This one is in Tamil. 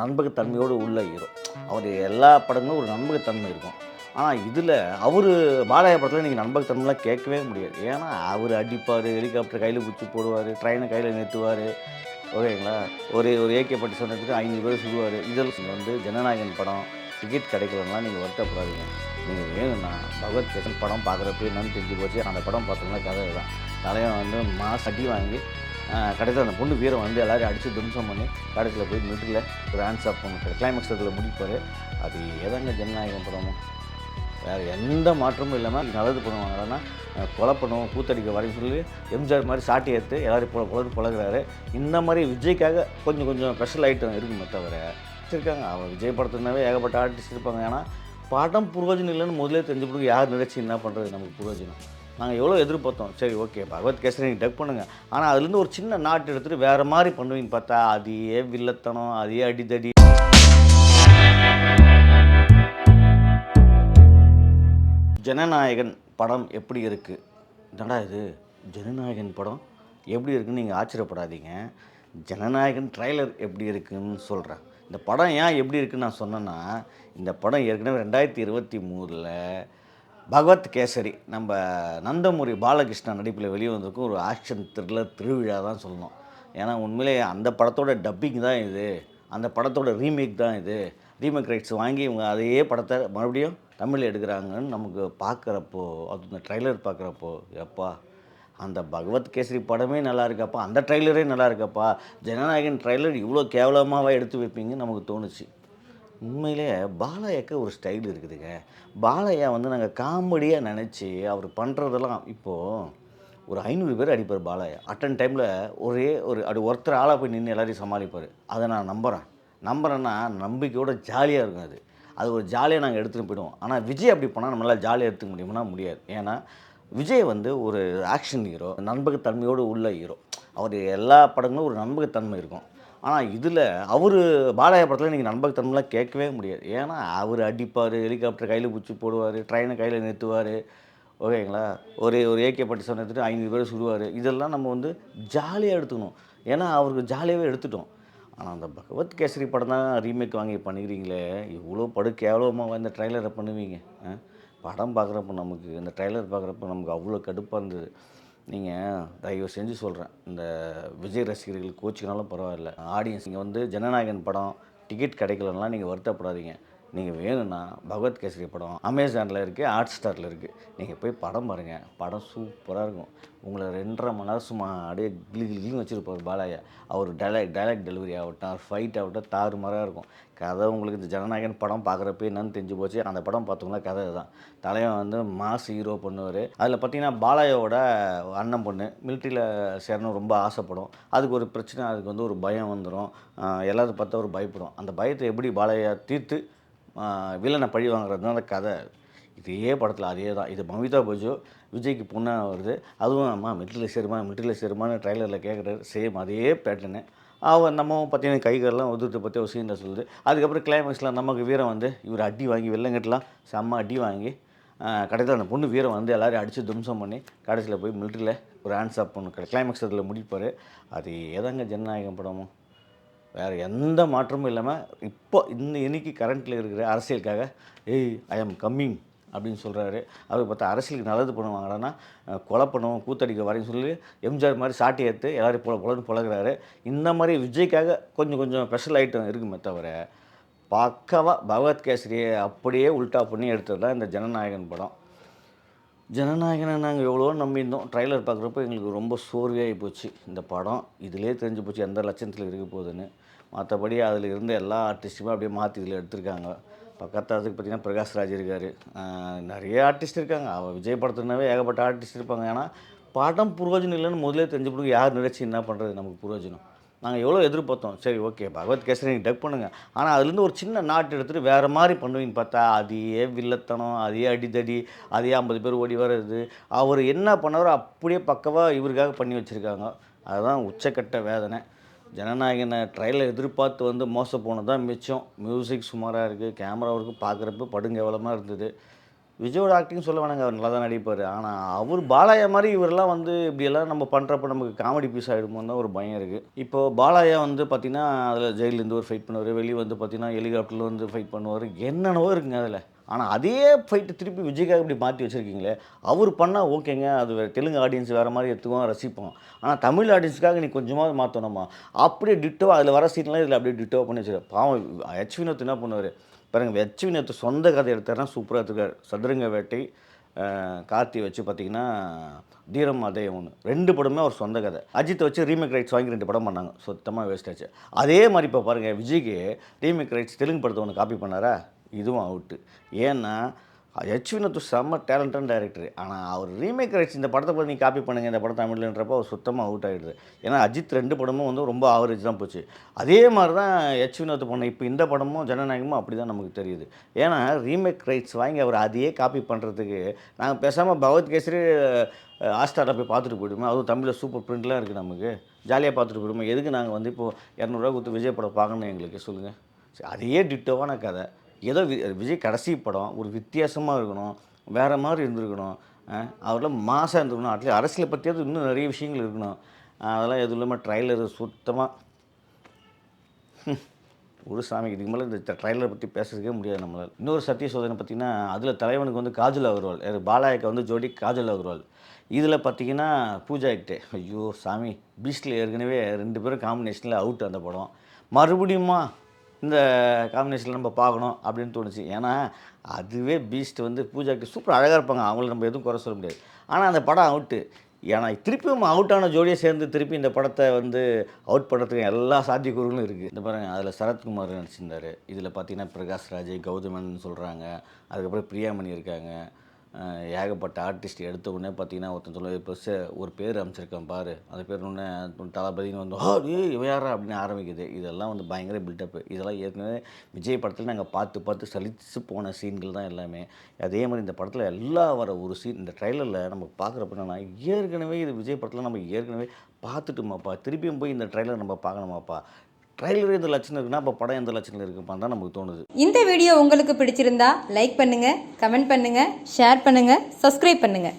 நம்பகத்தன்மையோடு உள்ள ஹீரோ. அவர் எல்லா படங்களும் ஒரு நம்பகத்தன்மை இருக்கும். ஆனால் இதில் அவர் பாலாயா படத்தில் நீங்கள் நம்பகத்தன்மைலாம் கேட்கவே முடியாது. ஏன்னா அவர் அடிப்பார், ஹெலிகாப்டர் கையில் பிடிச்சி போடுவார், ட்ரெயினை கையில் நிறுத்துவார். ஓகேங்களா? ஒரு ஒரு AK-47 சொன்னதுக்கு 500 பேர் சுடுவார். இதெல்லாம் வந்து ஜனநாயகன் படம் டிக்கெட் கிடைக்கலன்னா நீங்கள் வருத்தப்படாதீங்க. நீங்கள் வேணும்னா பகவத் கேசன் படம் பார்க்குறப்ப என்னன்னு தெரிஞ்சு போச்சு. அந்த படம் பார்த்தோம்னா கதை தான். தலைவன் வந்து மாஸ் அடி வாங்கி கடைசியில் அந்த பொண்ணு வீரம் வந்து எல்லோரும் அடித்து தும்சம் பண்ணி கடைசியில் போய் மிடில் ஒரு ஹேண்ட்ஸ் ஆஃப் பண்ண கிளைமேக்ஸ் அதில் முடிப்பார். அது ஏதாங்க ஜனநாயகம் படமும் வேறு எந்த மாற்றமும் இல்லாமல் நல்லது பண்ணுவாங்கன்னா கொலை பண்ணுவோம் கூத்தடிக்க வரையும் சொல்லி எம்ஜிஆர் மாதிரி சாட்டி ஏற்று எல்லோரும் பழகுறாரு. இந்த மாதிரி விஜய்க்காக கொஞ்சம் கொஞ்சம் ஸ்பெஷல் ஐட்டம் இருக்குமே தவிர வச்சுருக்காங்க. அவன் விஜய் படத்துனாவே ஏகப்பட்ட ஆர்டிஸ்ட் இருப்பாங்க. ஏன்னா படம் புரோஜனம் இல்லைன்னு முதலே தெரிஞ்ச பிறகு யார் நினைச்சு என்ன பண்ணுறது நமக்கு புரோஜனம். நாங்கள் எவ்வளோ எதிர்பார்த்தோம். சரி ஓகே பகவத் கேசரி நீங்கள் டக் பண்ணுங்கள், ஆனால் அதுலேருந்து ஒரு சின்ன நாட்டு எடுத்துகிட்டு வேறு மாதிரி பண்ணுவீங்க பார்த்தா அதையே வில்லத்தனம், அதையே அடிதடி. ஜனநாயகன் படம் எப்படி இருக்குது? என்னடா இது ஜனநாயகன் படம் எப்படி இருக்குதுன்னு நீங்கள் ஆச்சரியப்படாதீங்க. ஜனநாயகன் ட்ரைலர் எப்படி இருக்குதுன்னு சொல்கிறேன். இந்த படம் ஏன் எப்படி இருக்குதுன்னு நான் சொன்னேன்னா, இந்த படம் ஏற்கனவே 2023 பகவத் கேசரி நம்ம நந்தமுரி பாலகிருஷ்ணன் நடிப்பில் வெளியே வந்திருக்கும் ஒரு ஆக்ஷன் த்ரில்லர் திருவிழா தான் சொல்லணும். ஏன்னா உண்மையிலே அந்த படத்தோட டப்பிங் தான் இது, அந்த படத்தோட ரீமேக் தான் இது. ரீமேக் ரைட்ஸ் வாங்கி இவங்க அதையே படத்தை மறுபடியும் தமிழில் எடுக்கிறாங்கன்னு நமக்கு பார்க்குறப்போ, அது இந்த ட்ரைலர் பார்க்குறப்போ எப்பா அந்த பகவத் கேசரி படமே நல்லா இருக்கப்பா, அந்த ட்ரைலரே நல்லா இருக்கப்பா, ஜனநாயகன் ட்ரைலர் இவ்வளோ கேவலமாக எடுத்து வைப்பீங்கன்னு நமக்கு தோணுச்சு. உண்மையிலே பாலையாக்கு ஒரு ஸ்டைல் இருக்குதுங்க. பாலையா வந்து நாங்கள் காமெடியாக நினச்சி அவர் பண்ணுறதெல்லாம் இப்போது ஒரு 500 பேர் அடிப்பார் பாலையா. அட்டன் டைமில் ஒரே ஒரு அப்படி ஒருத்தர் ஆளாக போய் நின்று எல்லாரையும் சமாளிப்பார். அதை நான் நம்புகிறேன்னா நம்பிக்கையோட ஜாலியாக இருக்கும். அது ஒரு ஜாலியாக நாங்கள் எடுத்துகிட்டு போயிடுவோம். ஆனால் விஜய் அப்படி பண்ணால் நம்மளால் ஜாலியாக எடுத்துக்க முடியும்னா முடியாது. ஏன்னா விஜய் வந்து ஒரு ஆக்ஷன் ஹீரோ, நம்பகத்தன்மையோடு உள்ள ஹீரோ. அவர் எல்லா படங்களும் ஒரு நம்பகத்தன்மை இருக்கும். ஆனால் இதில் அவர் பாலாயா படத்தில் நீங்கள் நம்பகத்தன்மைலாம் கேட்கவே முடியாது. ஏன்னா அவர் அடிப்பார், ஹெலிகாப்டர் கையில் பிடிச்சி போடுவார், ட்ரெயினை கையில் நிறுத்துவார். ஓகேங்களா? ஒரு ஒரு AK-47 எடுத்துகிட்டு 500 பேர் சுடுவார். இதெல்லாம் நம்ம வந்து ஜாலியாக எடுத்துக்கணும். ஏன்னா அவருக்கு ஜாலியாகவே எடுத்துட்டோம். ஆனால் அந்த பகவத் கேசரி படம் தான் ரீமேக் வாங்கி பண்ணிக்கிறீங்களே, இவ்வளோ படு கேவலமாக இந்த ட்ரைலரை பண்ணுவீங்க. படம் பார்க்குறப்ப நமக்கு இந்த ட்ரைலர் பார்க்குறப்ப நமக்கு அவ்வளோ கடுப்பாக இருந்தது. நீங்கள் தயவு செஞ்சு சொல்கிறேன், இந்த விஜய் ரசிகர்கள் கோச்சிக்கினாலும் பரவாயில்ல, ஆடியன்ஸ் இங்கே வந்து ஜனநாயகன் படம் டிக்கெட் கிடைக்கலன்னா நீங்கள் வருத்தப்படாதீங்க. நீங்கள் வேணும்னா பகவத் கேசரி படம் அமேசானில் இருக்குது, ஹாட்ஸ்டாரில் இருக்குது. நீங்கள் போய் படம் பாருங்கள். படம் சூப்பராக இருக்கும். உங்களை 2.5 மணி நேரம் சும்மா அப்படியே கிளின்னு வச்சுருப்பார் பாலாயா. அவர் டைலாக் டெலிவரி ஆகட்டும், அவர் ஃபைட் ஆகட்டும் தாறுமாறாக இருக்கும். கதை உங்களுக்கு இந்த ஜனநாயகன் படம் பார்க்குறப்ப என்னன்னு தெரிஞ்சு போச்சு. அந்த படம் பார்த்தோம்னா கதை தான். தலைவன் வந்து மாஸ் ஹீரோ பண்ணுவார். அதில் பார்த்தீங்கன்னா பாலாயாவோட அண்ணன் பொண்ணு மிலிட்ரியில் சேரணும் ரொம்ப ஆசைப்படும். அதுக்கு ஒரு பிரச்சனை, அதுக்கு வந்து ஒரு பயம் வந்துடும். எல்லாரும் பார்த்தா ஒரு பயப்படும். அந்த பயத்தை எப்படி பாலாயா தீர்த்து வில்லனை பழி வாங்குறது தான் அந்த கதை. இதே படத்தில் அதே தான். இது மமிதா பஜு விஜய்க்கு பொண்ணாக வருது. அதுவும் அம்மா மிலிட்ரியில் சேருமான்னு ட்ரைலரில் கேட்குறாரு. சேம் அதே பேட்டர்னு. அவன் நம்ம பார்த்தீங்கன்னா கைகாலெலாம் உதிர்த்து பற்றி ஒரு சீனில் சொல்லுது. அதுக்கப்புறம் கிளைமேக்ஸில் நமக்கு வீரம் வந்து இவர் அடி வாங்கி வெள்ளங்கட்டலாம் செம்ம அடி வாங்கி கடைசியில் அந்த பொண்ணு வீரம் வந்து எல்லோரும் அடித்து தும்சம் பண்ணி கடைசியில் போய் மிலிட்ரியில் ஒரு ஹேண்ட்ஸ் ஆஃப் பண்ண கிளைமேக்ஸ் அதில் முடிப்பார். அது ஏதாங்க ஜனநாயகம் படமும் வேறு எந்த மாற்றமும் இல்லாமல் இப்போ இன்னைக்கு கரண்ட்டில் இருக்கிற அரசியலுக்காக ஐ ஆம் கம்மிங் அப்படின்னு சொல்கிறாரு. அவர் பார்த்தா அரசியலுக்கு நல்லது பண்ணுவாங்களான்னா கொலை பண்ணுவோம் கூத்தடிக்க வரையும் சொல்லி எம்ஜிஆர் மாதிரி சாட்டி ஏற்று எல்லோரும் பொழன்னு பழகுறாரு. இந்த மாதிரி விஜய்க்காக கொஞ்சம் கொஞ்சம் ஸ்பெஷல் ஐட்டம் இருக்குமே தவிர பக்காவாக பகவத் கேசரியை அப்படியே உல்ட்டா பண்ணி எடுத்தது தான் இந்த ஜனநாயகன் படம். ஜனநாயகனை நாங்கள் எவ்வளோ நம்பியிருந்தோம். ட்ரைலர் பார்க்குறப்போ எங்களுக்கு ரொம்ப சோர்வையாகி போச்சு. இந்த படம் இதிலே தெரிஞ்சு போச்சு எந்த லட்சத்தில் இருக்க போகுதுன்னு. மற்றபடி அதில் இருந்த எல்லா ஆர்டிஸ்ட்டுமே அப்படியே மாற்றி இதில் எடுத்திருக்காங்க. பக்கத்தாத்துக்கு பார்த்திங்கன்னா பிரகாஷ்ராஜ் இருக்கார், நிறைய ஆர்டிஸ்ட் இருக்காங்க. அவள் விஜய் படத்துனாவே ஏகப்பட்ட ஆர்டிஸ்ட் இருப்பாங்க. ஏன்னா படம் புரோஜனம் இல்லைன்னு முதலே தெரிஞ்ச பிறகு யார் நினச்சி என்ன பண்ணுறது நமக்கு புரோஜனம். நாங்கள் எவ்வளோ எதிர்பார்த்தோம். சரி ஓகே பகவத் கேசரி நீங்கள் டக் பண்ணுங்கள், ஆனால் அதுலேருந்து ஒரு சின்ன நாட்டு எடுத்துகிட்டு வேறு மாதிரி பண்ணுவீங்க பார்த்தா அதையே வில்லத்தனம், அதையே அடிதடி, அதையே 50 பேர் ஓடி வர்றது. அவர் என்ன பண்ணாரோ அப்படியே பக்கவாக இவருக்காக பண்ணி வச்சுருக்காங்க. அதுதான் உச்சக்கட்ட வேதனை. ஜனநாயகனை ட்ரைலர் எதிர்பார்த்து வந்து மோசம் போனது தான் மிச்சம். மியூசிக் சுமாராக இருக்குது, கேமரா ஒர்க்கு பார்க்குறப்ப படுங்கேவலமாக இருந்தது. விஜயோட ஆக்டிங் சொல்ல வேணாங்க, அவர் நல்லா தான் நடிப்பார். ஆனால் அவர் பாலாயா மாதிரி இவரெல்லாம் வந்து இப்படியெல்லாம் நம்ம பண்ணுறப்ப நமக்கு காமெடி பீஸ் ஆகிடுமோன்னு தான் ஒரு பயம் இருக்குது. இப்போது பாலாயா வந்து பார்த்திங்கன்னா அதில் ஜெயிலேருந்து ஒரு ஃபைட் பண்ணுவார், வெளியே வந்து பார்த்திங்கன்னா ஹெலிகாப்டரில் வந்து ஃபைட் பண்ணுவார், என்னென்னவோ இருக்குங்க அதில். ஆனால் அதே ஃபைட்டு திருப்பி விஜய்க்காக இப்படி மாற்றி வச்சுருக்கீங்களே, அவர் பண்ணால் ஓகேங்க, அது தெலுங்கு ஆடியன்ஸ் வேறு மாதிரி எடுத்துக்குவோம், ரசிப்போம். ஆனால் தமிழ் ஆடியன்ஸுக்காக நீ கொஞ்சமாவது மாற்றணுமா? அப்படியே டிட்டோவாக அதில் வர சீன்லாம் இதில் அப்படியே டிட்டோவாக பண்ணி வச்சுருக்காரு. பாவம் ஹெச் வினோத் என்ன பண்ணுவார் பாருங்க, ஹெச் வினோத் சொந்த கதை எடுத்தாருன்னா சூப்பராக எடுத்துருக்காரு. சதுரங்க வேட்டை, கார்த்தி வச்சு பார்த்தீங்கன்னா தீரம் அதே ஒன்று, 2 படமே அவர் சொந்த கதை. அஜித்தை வச்சு ரீமேக் ரைட்ஸ் வாங்கி 2 படம் பண்ணாங்க, சுத்தமாக வேஸ்ட் ஆச்சு. அதே மாதிரி இப்போ பாருங்கள், விஜய்க்கு ரீமேக் ரைட்ஸ் தெலுங்கு படத்தை ஒன்று காப்பி பண்ணாரா, இதுவும் அவுட்டு. ஏன்னா ஹெச் வினோத் செம்ம டேலண்டான டைரக்டர். ஆனால் அவர் ரீமேக் ரைட்ஸ் இந்த படத்தை போய் நீ காப்பி பண்ணுங்கள் இந்த படம் தமிழ்ன்றப்போ அவர் சுத்தமாக அவுட் ஆகிடுது. ஏன்னா அஜித் 2 படமும் வந்து ரொம்ப ஆவரேஜ் தான் போச்சு. அதே மாதிரி தான் ஹெச் வினோத் பண்ண இப்போ இந்த படமும் ஜனநாயகமும் அப்படி தான் நமக்கு தெரியுது. ஏன்னா ரீமேக் ரைட்ஸ் வாங்கி அவர் அதையே காப்பி பண்ணுறதுக்கு நாங்கள் பேசாமல் பகவத் கேசரி ஹாட்ஸ்டாரில் போய் பார்த்துட்டு போய்டுவோம். அதுவும் தமிழில் சூப்பர் பிரிண்ட்லாம் இருக்குது, நமக்கு ஜாலியாக பார்த்துட்டு போய்டுவோம். எதுக்கு நாங்கள் வந்து இப்போது 200 கொடுத்து விஜய் படம் பார்க்கணும் எங்களுக்கு சொல்லுங்கள். சரி, அதையே டிட்டோவான கதை. ஏதோ விஜய் கடைசி படம் ஒரு வித்தியாசமாக இருக்கணும், வேறு மாதிரி இருந்திருக்கணும், அவரெல்லாம் மாசாக இருந்திருக்கணும், அட்லீஸ்ட் அரசியலை பற்றியாவது இன்னும் நிறைய விஷயங்கள் இருக்கணும். அதெல்லாம் எதுவும் இல்லாமல் ட்ரைலர் சுத்தமாக ஒரு சாமிக்கு இதுக்கு மேலே இந்த ட்ரைலரை பற்றி பேசுறதுக்கே முடியாது நம்மளால். இன்னொரு சத்திய சோதனை பார்த்திங்கன்னா அதில் தலைவனுக்கு வந்து காஜல் அகர்வால், பாலாயக்கு வந்து ஜோடி காஜல் அகர்வால். இதில் பார்த்திங்கன்னா பூஜா ஹெக்டே. ஐயோ சாமி, பீஸ்டில் ஏற்கனவே 2 பேரும் காம்பினேஷனில் அவுட் அந்த படம், மறுபடியுமா இந்த காம்பினேஷனில் நம்ம பார்க்கணும் அப்படின்னு தோணுச்சு. ஏன்னா அதுவே பீஸ்ட் வந்து பூஜாக்கு சூப்பர் அழகாக இருப்பாங்க, அவங்கள நம்ம எதுவும் குறை சொல்ல முடியாது. ஆனால் அந்த படம் அவுட்டு. ஏன்னா திருப்பியும் அவுட்டான ஜோடியை சேர்ந்து திருப்பி இந்த படத்தை வந்து அவுட் பண்ணுறதுக்கு எல்லா சாத்தியக்கூறுகளும் இருக்குது. இந்த பாருங்க, அதில் சரத்குமார் நடிச்சிருந்தார். இதில் பார்த்தீங்கன்னா பிரகாஷ் ராஜ், கௌதமன் சொல்கிறாங்க, அதுக்கப்புறம் பிரியாமணி இருக்காங்க. ஏகப்பட்ட ஆர்டிஸ்ட் எடுத்த உடனே பார்த்தீங்கன்னா ஒருத்தன் சொல்ல இப்போ ஒரு பேர் அமைச்சிருக்கேன் பாரு, அந்த பேர் ஒன்று தளபதினு வந்து இவன் யாரா அப்படின்னு ஆரம்பிக்குது. இதெல்லாம் வந்து பயங்கர பில்டப்பு. இதெல்லாம் ஏற்கனவே விஜய் படத்தில் நாங்கள் பார்த்து சலிச்சு போன சீன்கள் தான் எல்லாமே. அதே மாதிரி இந்த படத்தில் எல்லாம் வர ஒரு சீன் இந்த ட்ரைலரில் நம்ம பார்க்குறப்ப என்னன்னா, ஏற்கனவே இது விஜய் படத்தில் நம்ம ஏற்கனவே பார்த்துட்டோமாப்பா, திருப்பியும் போய் இந்த ட்ரைலர் நம்ம பார்க்கணுமாப்பா, ட்ரைலர் எந்த லட்சணம் இருக்குன்னா அப்போ படம் எந்த லட்சணம் இருக்குப்பான்னு தான் நமக்கு தோணுது. இந்த வீடியோ உங்களுக்கு பிடிச்சிருந்தா லைக் பண்ணுங்கள், கமெண்ட் பண்ணுங்கள், ஷேர் பண்ணுங்கள், சப்ஸ்கிரைப் பண்ணுங்கள்.